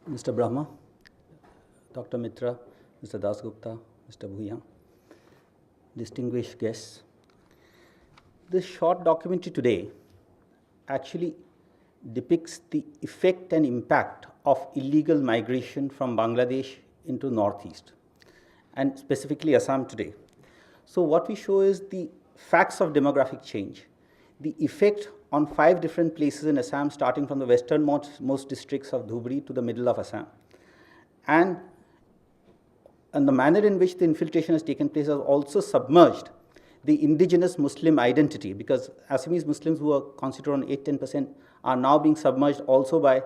Mr. Brahma, Dr. Mitra, Mr. Dasgupta, Mr. Bhuyan, distinguished guests. This short documentary today actually depicts the effect and impact of illegal migration from Bangladesh into Northeast, and specifically Assam today. So what we show is the facts of demographic change, the effect on 5 different places in Assam, starting from the westernmost districts of Dhubri to the middle of Assam. And the manner in which the infiltration has taken place has also submerged the indigenous Muslim identity, because Assamese Muslims, who are constituted on 8-10%, are now being submerged also by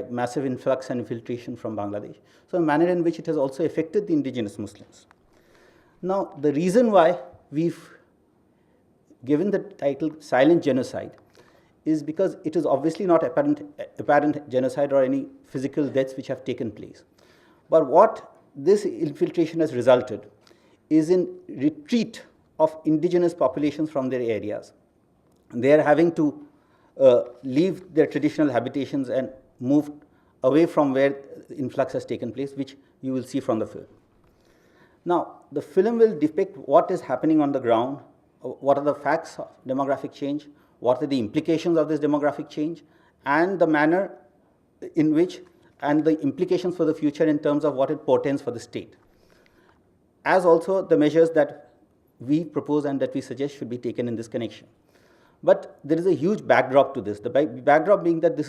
massive influx and infiltration from Bangladesh. So a manner in which it has also affected the indigenous Muslims. Now, the reason why we've given the title Silent Genocide is because it is obviously not apparent genocide or any physical deaths which have taken place. But what this infiltration has resulted is in retreat of indigenous populations from their areas. They are having to leave their traditional habitations and move away from where influx has taken place, which you will see from the film. Now, the film will depict what is happening on the ground, what are the facts of demographic change, what are the implications of this demographic change, and the manner in which, and the implications for the future in terms of what it portends for the state, as also the measures that we propose and that we suggest should be taken in this connection. But there is a huge backdrop to this. The backdrop being that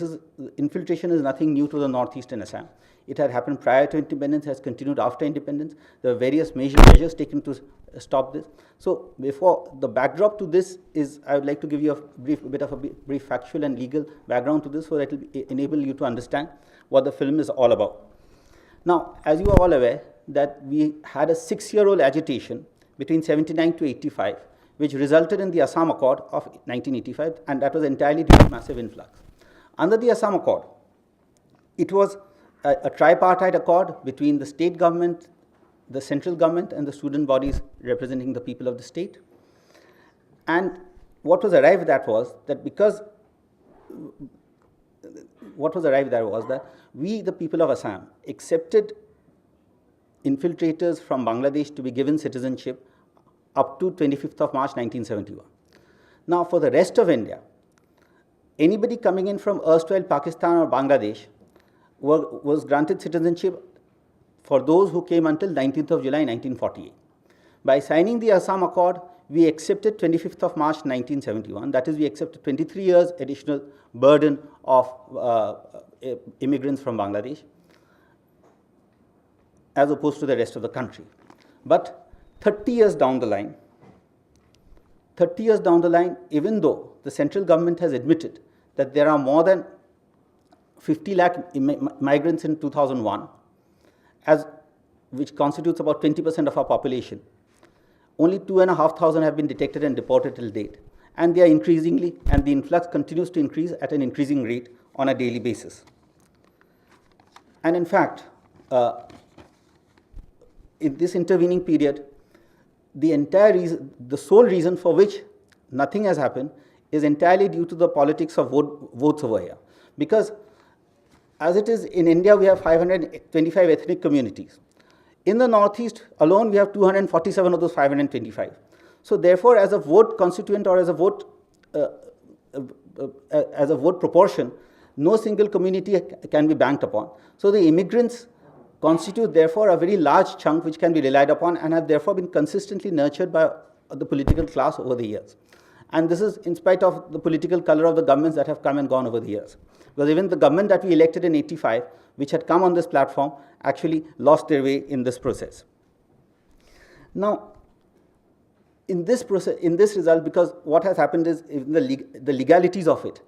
infiltration is nothing new to the northeastern Assam. It had happened prior to independence, has continued after independence. There are various measures taken to stop this. So before the backdrop to this is, I would like to give you a bit of a brief factual and legal background to this, so that it will enable you to understand what the film is all about. Now, as you are all aware, that we had a 6-year-old agitation between 79 to 85, which resulted in the Assam Accord of 1985, and that was entirely due to massive influx. Under the Assam Accord, it was a tripartite accord between the state government, the central government, and the student bodies representing the people of the state. And what was arrived at was that we, the people of Assam, accepted infiltrators from Bangladesh to be given citizenship up to 25th of March 1971. Now, for the rest of India, anybody coming in from erstwhile Pakistan or Bangladesh was granted citizenship for those who came until 19th of July 1948. By signing the Assam Accord, we accepted 25th of March 1971. That is, we accepted 23 years additional burden of immigrants from Bangladesh, as opposed to the rest of the country. But 30 years down the line, even though the central government has admitted that there are more than 50 lakh migrants in 2001, which constitutes about 20% of our population, only 2,500 have been detected and deported till date. And they are increasingly, and the influx continues to increase at an increasing rate on a daily basis. And in fact, in this intervening period, the sole reason for which nothing has happened is entirely due to the politics of votes over here. Because as it is in India, we have 525 ethnic communities. In the Northeast alone, we have 247 of those 525. So therefore, as a vote constituent or as a vote proportion, no single community can be banked upon. So the immigrants constitute therefore a very large chunk which can be relied upon, and have therefore been consistently nurtured by the political class over the years. And this is in spite of the political color of the governments that have come and gone over the years. Because even the government that we elected in 85, which had come on this platform, actually lost their way in this process. Now, in this result, because what has happened is the legalities of it,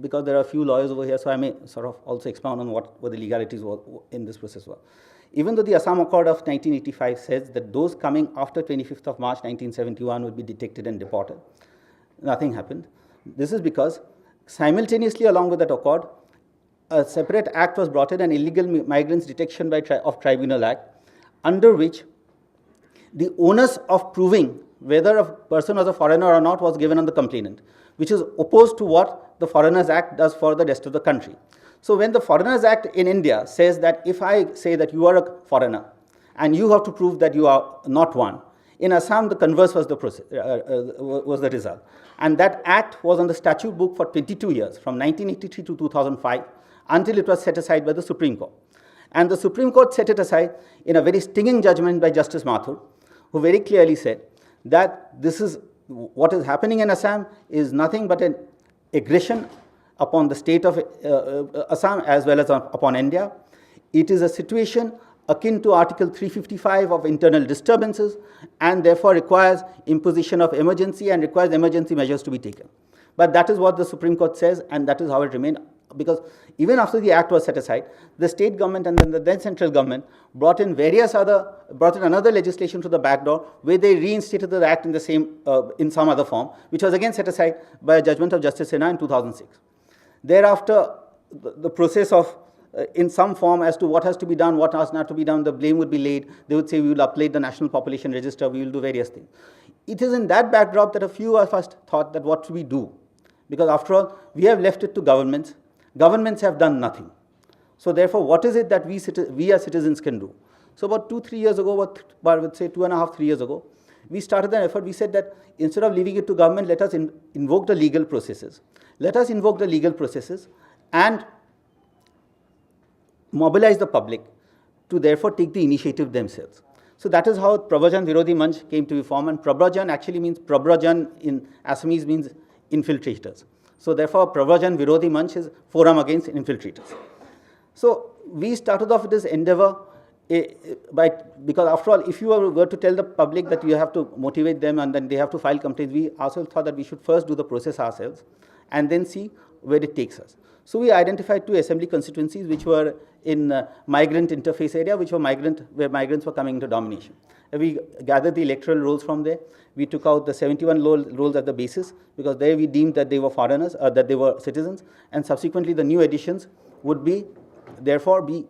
because there are a few lawyers over here, so I may sort of also expound on what the legalities were in this process were. Even though the Assam Accord of 1985 says that those coming after 25th of March 1971 would be detected and deported, nothing happened. This is because simultaneously along with that accord, a separate act was brought in, an Illegal Migrants Detection of Tribunal Act, under which the onus of proving whether a person was a foreigner or not was given on the complainant, which is opposed to what the Foreigners Act does for the rest of the country. So when the Foreigners Act in India says that if I say that you are a foreigner and you have to prove that you are not one, in Assam the converse was the result. And that act was on the statute book for 22 years, from 1983 to 2005, until it was set aside by the Supreme Court. And the Supreme Court set it aside in a very stinging judgment by Justice Mathur, who very clearly said that this is what is happening in Assam is nothing but an aggression upon the state of Assam as well as upon India. It is a situation akin to Article 355 of internal disturbances, and therefore requires imposition of emergency and requires emergency measures to be taken. But that is what the Supreme Court says, and that is how it remained, because even after the act was set aside, the state government and then the then central government brought in another legislation to the back door, where they reinstated the act in the same, in some other form, which was again set aside by a judgment of Justice Sinha in 2006. Thereafter, the process of in some form as to what has to be done, what has not to be done, the blame would be laid. They would say, we will update the National Population Register, we will do various things. It is in that backdrop that a few of us thought that what should we do? Because after all, we have left it to governments. Governments have done nothing. So therefore, what is it that we as citizens can do? So about 2-3 years ago, I would say 2.5-3 years ago, we started an effort. We said that instead of leaving it to government, let us invoke the legal processes. Let us invoke the legal processes and mobilize the public to therefore take the initiative themselves. So that is how Prabhajan Virodhi Manch came to be formed, and Prabhajan actually means, Prabhajan in Assamese means infiltrators. So therefore Prabhajan Virodhi Manch is forum against infiltrators. So we started off with this endeavor because after all, if you were to tell the public that you have to motivate them and then they have to file complaints, we ourselves thought that we should first do the process ourselves and then see where it takes us. So we identified 2 assembly constituencies which were in migrant interface area, where migrants were coming into domination. We gathered the electoral rolls from there. We took out the 71 rolls at the basis, because there we deemed that they were foreigners, that they were citizens, and subsequently the new additions would be, therefore, be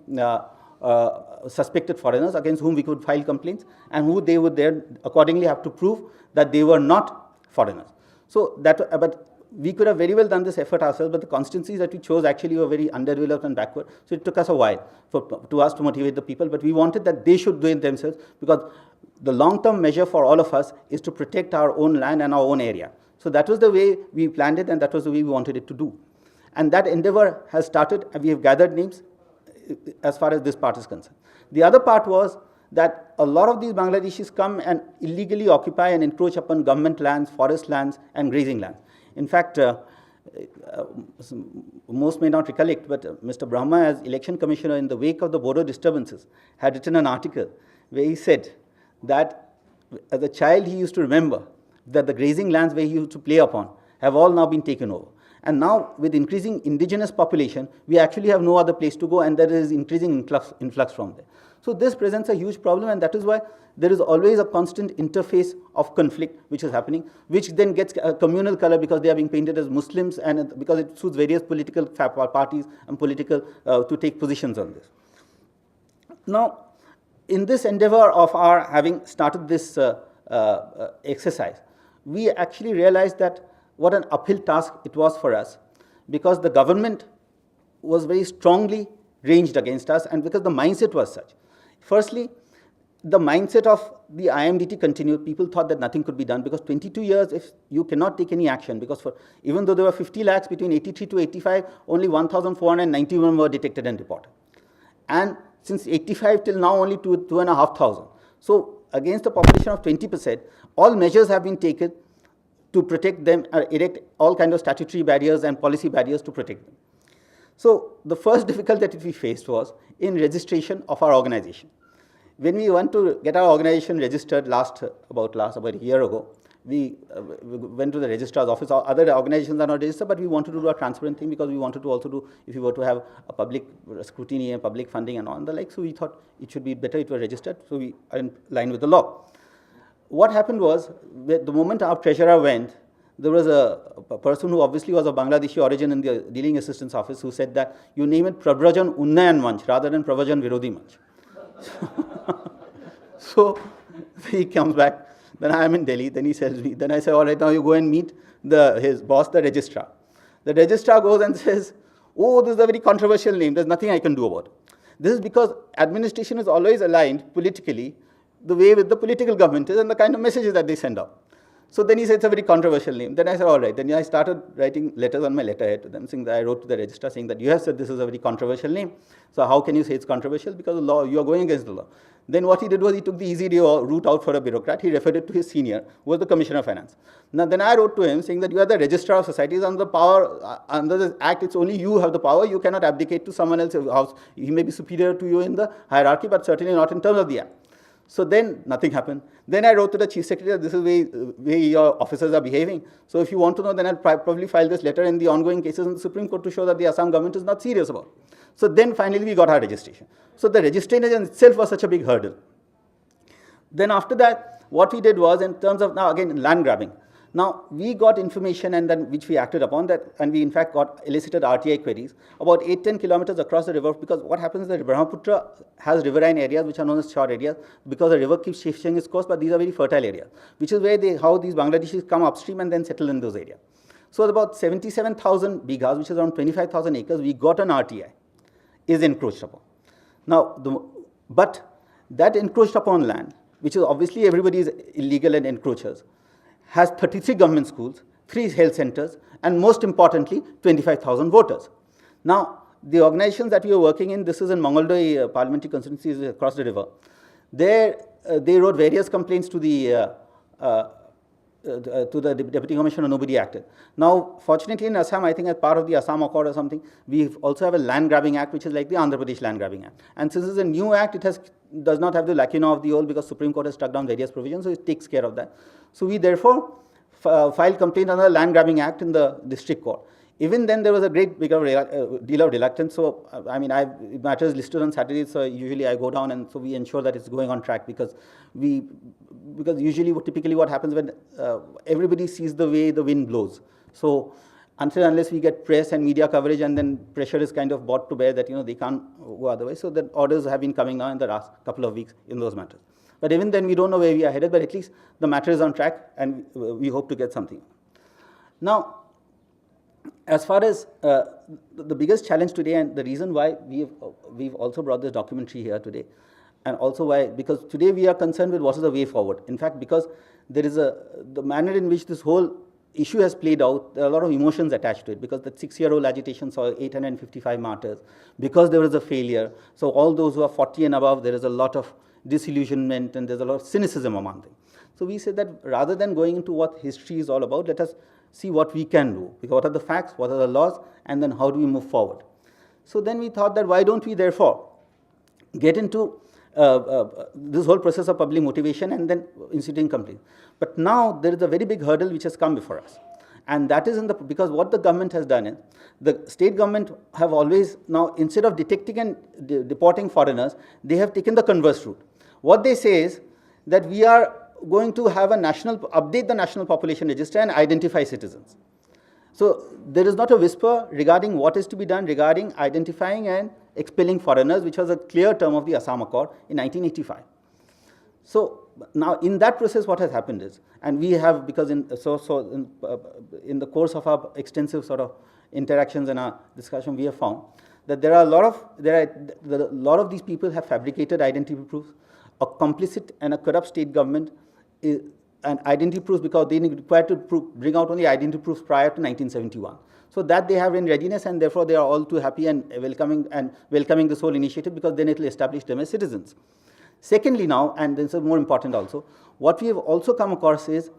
suspected foreigners against whom we could file complaints, and who they would then accordingly have to prove that they were not foreigners. So that, but we could have very well done this effort ourselves, but the constituencies that we chose actually were very underdeveloped and backward. So it took us a while to us to motivate the people, but we wanted that they should do it themselves, because the long-term measure for all of us is to protect our own land and our own area. So that was the way we planned it, and that was the way we wanted it to do. And that endeavor has started, and we have gathered names as far as this part is concerned. The other part was that a lot of these Bangladeshis come and illegally occupy and encroach upon government lands, forest lands, and grazing lands. In fact, most may not recollect, but Mr. Brahma, as election commissioner in the wake of the Bodo disturbances, had written an article where he said that as a child he used to remember that the grazing lands where he used to play upon have all now been taken over. And now, with increasing indigenous population, we actually have no other place to go, and there is increasing influx from there. So this presents a huge problem, and that is why there is always a constant interface of conflict which is happening, which then gets a communal color because they are being painted as Muslims, and because it suits various political parties and political to take positions on this. Now, in this endeavor of our having started this exercise, we actually realized that what an uphill task it was for us, because the government was very strongly ranged against us, and because the mindset was such. Firstly, the mindset of the IMDT continued. People thought that nothing could be done, because 22 years, if you cannot take any action, because even though there were 50 lakhs between 83 to 85, only 1,491 were detected and reported. And since 85 till now, only 2,500. So against a population of 20%, all measures have been taken to protect them, erect all kinds of statutory barriers and policy barriers to protect them. So the first difficulty that we faced was in registration of our organization. When we went to get our organization registered about a year ago, we went to the registrar's office. Other organizations are not registered, but we wanted to do a transparent thing, because we wanted to also do, if we were to have a public scrutiny and public funding and all the like, so we thought it should be better if we were registered, so we are in line with the law. What happened was, the moment our treasurer went, there was a person who obviously was of Bangladeshi origin in the dealing assistance office, who said that you name it Prabhajan Unnayan Manch rather than Prabhajan Virodhi Manch. So he comes back, then I am in Delhi, then he tells me, then I say, all right, now you go and meet his boss, the registrar. The registrar goes and says, oh, this is a very controversial name, there's nothing I can do about it. This is because administration is always aligned politically the way with the political government is and the kind of messages that they send out. So then he said it's a very controversial name. Then I said, all right. Then I started writing letters on my letterhead to them, saying that I wrote to the registrar saying that you have said this is a very controversial name. So how can you say it's controversial? Because the law, you are going against the law. Then what he did was he took the easy route out for a bureaucrat. He referred it to his senior, who was the Commissioner of Finance. Now then I wrote to him saying that you are the registrar of societies under the power, under this act, it's only you have the power. You cannot abdicate to someone else's house. He may be superior to you in the hierarchy, but certainly not in terms of the act. So then nothing happened. Then I wrote to the chief secretary, this is the way your officers are behaving. So if you want to know, then I'll probably file this letter in the ongoing cases in the Supreme Court to show that the Assam government is not serious about it. So then finally we got our registration. So the registration itself was such a big hurdle. Then after that, what we did was in terms of, now again, land grabbing. Now, we got information and then which we acted upon that, and we in fact got elicited RTI queries about 8-10 kilometers across the river, because what happens is that Brahmaputra has riverine areas which are known as shore areas because the river keeps shifting its course, but these are very fertile areas, which is where how these Bangladeshis come upstream and then settle in those areas. So about 77,000 bighas, which is around 25,000 acres, we got an RTI, is encroached upon. Now, but that encroached upon land, which is obviously everybody is illegal and encroachers, has 33 government schools, 3 health centers, and most importantly, 25,000 voters. Now, the organizations that we are working in, this is in Mangaldoi parliamentary constituencies across the river. There, they wrote various complaints to the Deputy Commissioner, nobody acted. Now, fortunately in Assam, I think as part of the Assam Accord or something, we also have a land grabbing act, which is like the Andhra Pradesh Land Grabbing Act. And since it's a new act, it does not have the lacuna of the old because Supreme Court has struck down various provisions, so it takes care of that. So we therefore filed complaint under the Land Grabbing Act in the district court. Even then, there was a great deal of reluctance. So, I mean, matters listed on Saturdays, so usually I go down and so we ensure that it's going on track because usually typically what happens when everybody sees the way the wind blows. So, until unless we get press and media coverage and then pressure is kind of brought to bear that, they can't go otherwise. So, the orders have been coming now in the last couple of weeks in those matters. But even then, we don't know where we are headed, but at least the matter is on track and we hope to get something. Now, as far as the biggest challenge today and the reason why we've also brought this documentary here today, and also why, because today we are concerned with what is the way forward. In fact, because there is the manner in which this whole issue has played out, there are a lot of emotions attached to it, because the 6-year-old agitation saw 855 martyrs, because there was a failure. So all those who are 40 and above, there is a lot of disillusionment and there's a lot of cynicism among them. So we said that rather than going into what history is all about, let us see what we can do. Because what are the facts, what are the laws, and then how do we move forward? So then we thought that why don't we therefore get into this whole process of public motivation and then instituting complaints. But now there is a very big hurdle which has come before us. And that is because what the government has done is, the state government have always now, instead of detecting and deporting foreigners, they have taken the converse route. What they say is that we are going to have update the national population register and identify citizens. So there is not a whisper regarding what is to be done regarding identifying and expelling foreigners, which was a clear term of the Assam Accord in 1985. So now in that process, what has happened is, and we have, because in the course of our extensive sort of interactions and our discussion, we have found that there are a lot of these people have fabricated identity proofs. A complicit and a corrupt state government and identity proofs, because they required to bring out only identity proofs prior to 1971. So that they have in readiness, and therefore they are all too happy and welcoming this whole initiative, because then it will establish them as citizens. Secondly now, and this is more important also, what we have also come across is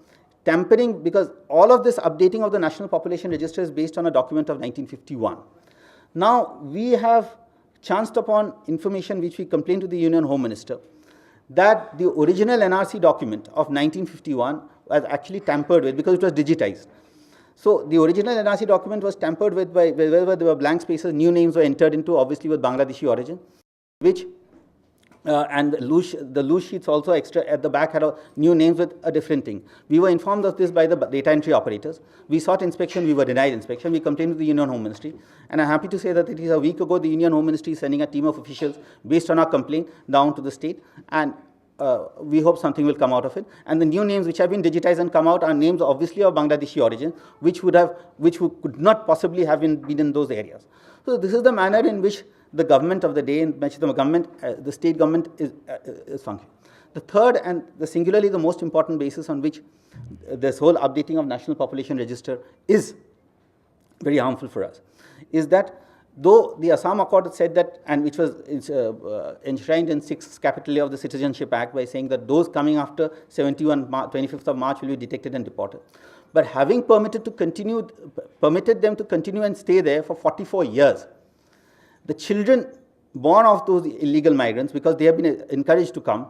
tampering, because all of this updating of the National Population Register is based on a document of 1951. Now, we have chanced upon information which we complained to the Union Home Minister, that the original NRC document of 1951 was actually tampered with because it was digitized. So the original NRC document was tampered with by wherever there were blank spaces, new names were entered into, obviously with Bangladeshi origin, which and the loose sheets also extra at the back had new names with a different thing. We were informed of this by the data entry operators. We sought inspection, we were denied inspection. We complained to the Union Home Ministry, and I'm happy to say that it is a week ago the Union Home Ministry is sending a team of officials based on our complaint down to the state, and we hope something will come out of it. And the new names which have been digitized and come out are names obviously of Bangladeshi origin, which could not possibly have been in those areas. So this is the manner in which the government of the day, in which the government, the state government is functioning. The third and the singularly the most important basis on which this whole updating of national population register is very harmful for us is that though the Assam Accord said that, and which was enshrined in 6th Capital of the Citizenship Act by saying that those coming after 25th of March will be detected and deported. But having permitted them to continue and stay there for 44 years, the children born of those illegal migrants, because they have been encouraged to come,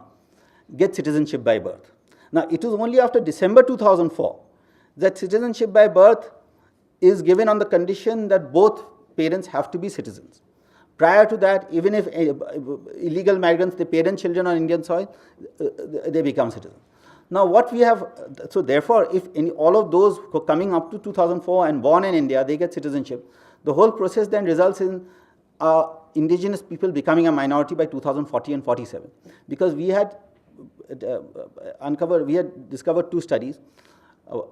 get citizenship by birth. Now, it was only after December 2004 that citizenship by birth is given on the condition that both parents have to be citizens. Prior to that, even if illegal migrants, the parent children on Indian soil, they become citizens. Now, what we have, so therefore, if all of those who are coming up to 2004 and born in India, they get citizenship, the whole process then results in indigenous people becoming a minority by 2040 and 47. Because we had discovered two studies,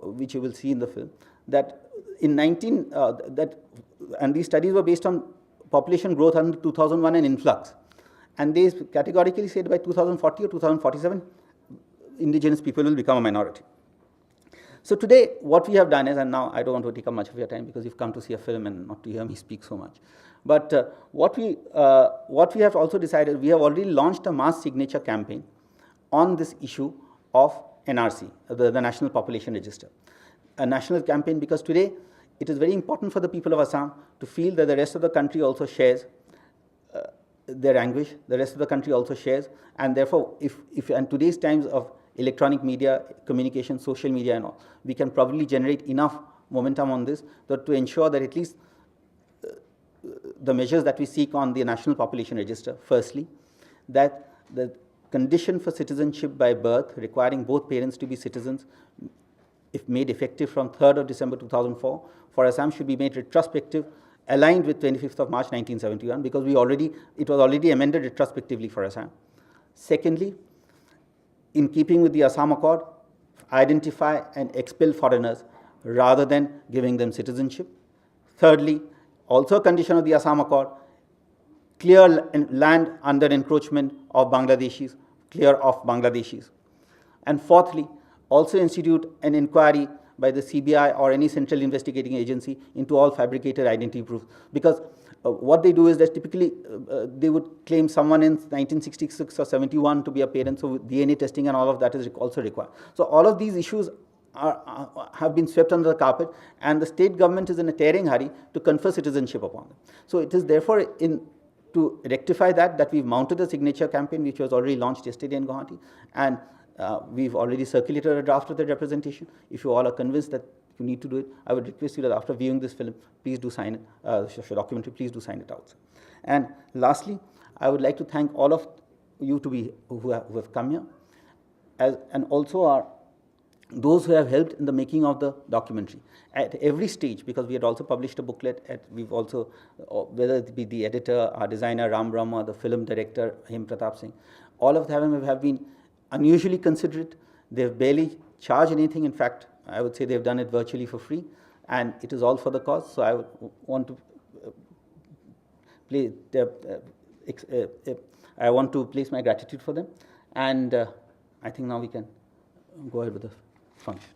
which you will see in the film, that in and these studies were based on population growth under 2001 and influx. And they categorically said by 2040 or 2047, indigenous people will become a minority. So today, what we have done is, and now I don't want to take up much of your time because you've come to see a film and not to hear me speak so much. But what we have also decided, we have already launched a mass signature campaign on this issue of NRC, the National Population Register. A national campaign, because today it is very important for the people of Assam to feel that the rest of the country also shares their anguish, the rest of the country also shares, and therefore, if in today's times of electronic media, communication, social media and all, we can probably generate enough momentum on this to ensure that at least the measures that we seek on the National Population Register, firstly, that the condition for citizenship by birth requiring both parents to be citizens, if made effective from 3rd of December 2004, for Assam should be made retrospective, aligned with 25th of March 1971, because it was already amended retrospectively for Assam. Secondly, in keeping with the Assam Accord, identify and expel foreigners rather than giving them citizenship. Thirdly, also a condition of the Assam Accord, clear land under encroachment of Bangladeshis, clear of Bangladeshis. And fourthly, also institute an inquiry by the CBI or any central investigating agency into all fabricated identity proofs. Because what they do is that typically they would claim someone in 1966 or 71 to be a parent, so DNA testing and all of that is also required. So all of these issues have been swept under the carpet, and the state government is in a tearing hurry to confer citizenship upon them. So it is therefore to rectify that we've mounted a signature campaign, which was already launched yesterday in Guwahati, and we've already circulated a draft of the representation. If you all are convinced that you need to do it, I would request you that after viewing this film, please do sign it, documentary, please do sign it out. And lastly, I would like to thank all of you who have come here, and also those who have helped in the making of the documentary at every stage, because we had also published a booklet. We've also, whether it be the editor, our designer Ram Brahma, the film director Him Pratap Singh, all of them have been unusually considerate. They've barely charged anything. In fact, I would say they've done it virtually for free, and it is all for the cause. So I would want to place my gratitude for them, and I think now we can go ahead with the function.